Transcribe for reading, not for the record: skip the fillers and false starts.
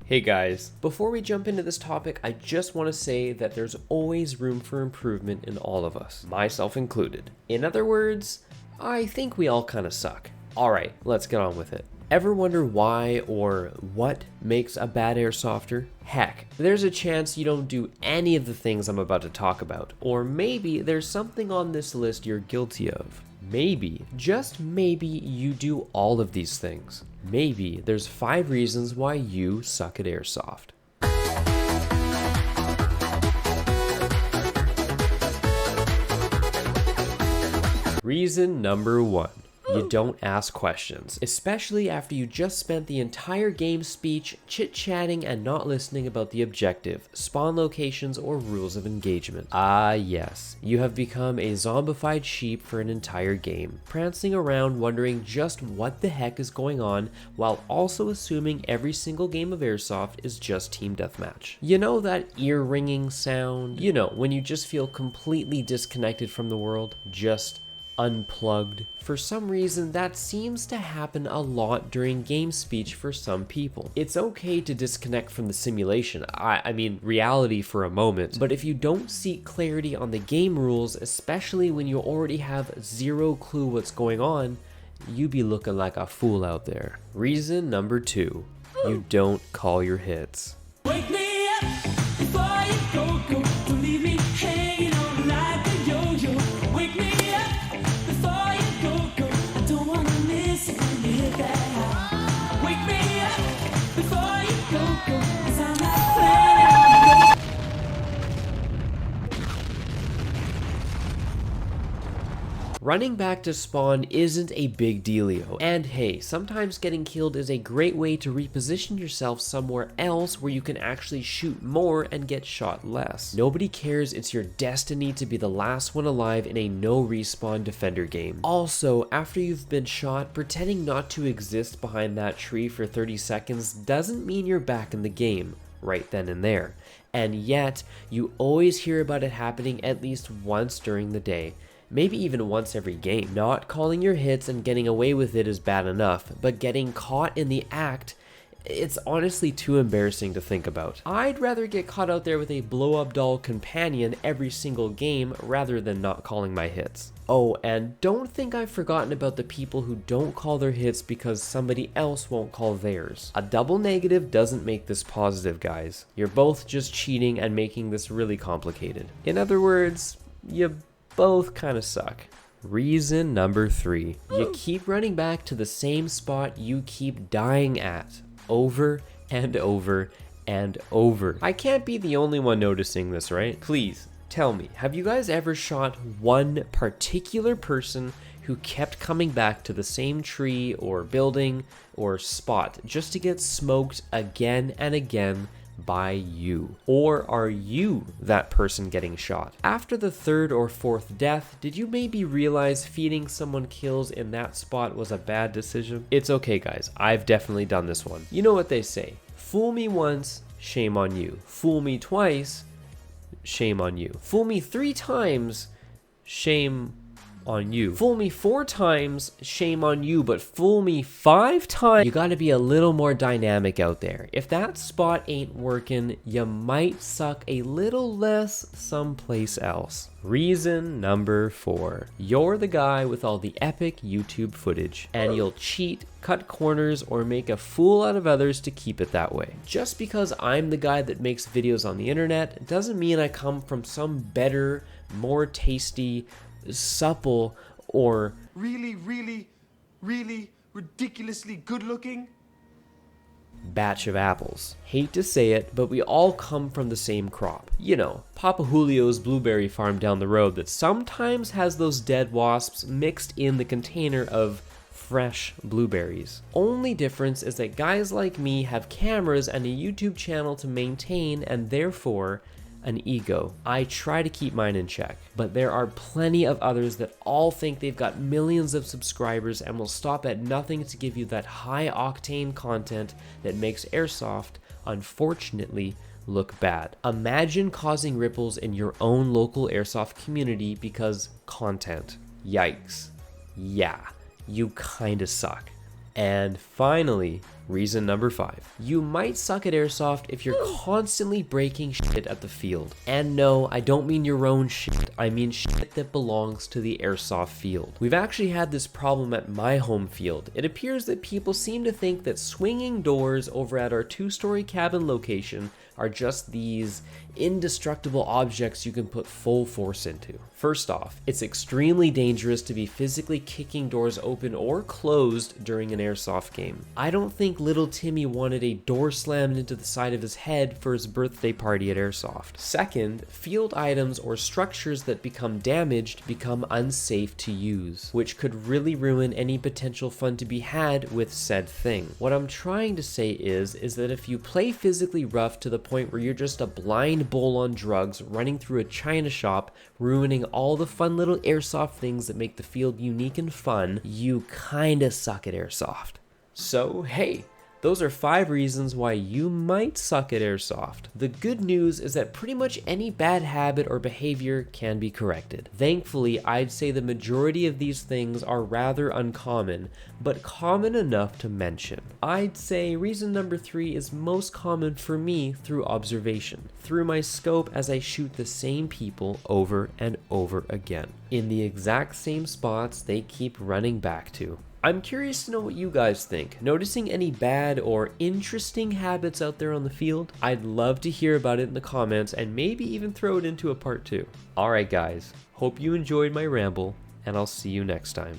Hey guys, before we jump into this topic, I just want to say that there's always room for improvement in all of us, myself included. In other words, I think we all kind of suck. Alright, let's get on with it. Ever wonder why or what makes a bad airsofter? Heck, there's a chance you don't do any of the things I'm about to talk about, or maybe there's something on this list you're guilty of. Maybe, just maybe, you do all of these things. Maybe there's 5 reasons why you suck at airsoft. Reason number 1. You don't ask questions, especially after you just spent the entire game speech chit-chatting and not listening about the objective, spawn locations, or rules of engagement. Ah yes, you have become a zombified sheep for an entire game, prancing around wondering just what the heck is going on, while also assuming every single game of Airsoft is just team deathmatch. You know that ear-ringing sound? You know, when you just feel completely disconnected from the world, just unplugged. For some reason, that seems to happen a lot during game speech for some people. It's okay to disconnect from the simulation, I mean reality, for a moment, but if you don't seek clarity on the game rules, especially when you already have zero clue what's going on, you be looking like a fool out there. Reason number 2, you don't call your hits. Wake me up before you go, don't leave me hanging on like a yo-yo. Wake me up before you go, I don't wanna miss it when you hit that high. Wake me up before you go, 'cause I'm not planning on go. Running back to spawn isn't a big dealio, and hey, sometimes getting killed is a great way to reposition yourself somewhere else where you can actually shoot more and get shot less. Nobody cares it's your destiny to be the last one alive in a no respawn defender game. Also, after you've been shot, pretending not to exist behind that tree for 30 seconds doesn't mean you're back in the game right then and there. And yet, you always hear about it happening at least once during the day. Maybe even once every game. Not calling your hits and getting away with it is bad enough, but getting caught in the act, it's honestly too embarrassing to think about. I'd rather get caught out there with a blow-up doll companion every single game rather than not calling my hits. Oh, and don't think I've forgotten about the people who don't call their hits because somebody else won't call theirs. A double negative doesn't make this positive, guys. You're both just cheating and making this really complicated. In other words, you both kind of suck. Reason number 3. You keep running back to the same spot you keep dying at, over and over and over. I can't be the only one noticing this, right? Please, tell me, have you guys ever shot one particular person who kept coming back to the same tree or building or spot just to get smoked again and again by you? Or are you that person getting shot? After the 3rd or 4th death, did you maybe realize feeding someone kills in that spot was a bad decision? It's okay, guys, I've definitely done this one. You know what they say, fool me once, shame on you. Fool me twice, shame on you. Fool me 3 times, shame on you. Fool me 4 times, shame on you, but fool me 5 times, you gotta be a little more dynamic out there. If that spot ain't working, you might suck a little less someplace else. Reason number 4. You're the guy with all the epic YouTube footage, and you'll cheat, cut corners, or make a fool out of others to keep it that way. Just because I'm the guy that makes videos on the internet doesn't mean I come from some better, more tasty, supple, or really ridiculously good looking batch of apples. Hate to say it, but we all come from the same crop. You know, Papa Julio's blueberry farm down the road that sometimes has those dead wasps mixed in the container of fresh blueberries. Only difference is that guys like me have cameras and a YouTube channel to maintain, and therefore an ego. I try to keep mine in check, but there are plenty of others that all think they've got millions of subscribers and will stop at nothing to give you that high octane content that makes Airsoft, unfortunately, look bad. Imagine causing ripples in your own local Airsoft community because content. Yikes. Yeah, you kinda suck. And finally, Reason number 5. You might suck at airsoft if you're constantly breaking shit at the field. And no, I don't mean your own shit, I mean shit that belongs to the airsoft field. We've actually had this problem at my home field. It appears that people seem to think that swinging doors over at our 2-story cabin location are just these indestructible objects you can put full force into. First off, it's extremely dangerous to be physically kicking doors open or closed during an airsoft game. I don't think little Timmy wanted a door slammed into the side of his head for his birthday party at airsoft. Second, field items or structures that become damaged become unsafe to use, which could really ruin any potential fun to be had with said thing. What I'm trying to say is that if you play physically rough to the point where you're just a blind bull on drugs running through a china shop, ruining all the fun little airsoft things that make the field unique and fun, you kinda suck at airsoft. So hey, those are 5 reasons why you might suck at airsoft. The good news is that pretty much any bad habit or behavior can be corrected. Thankfully, I'd say the majority of these things are rather uncommon, but common enough to mention. I'd say reason number 3 is most common for me through observation, through my scope as I shoot the same people over and over again, in the exact same spots they keep running back to. I'm curious to know what you guys think. Noticing any bad or interesting habits out there on the field? I'd love to hear about it in the comments and maybe even throw it into a part 2. Alright guys, hope you enjoyed my ramble, and I'll see you next time.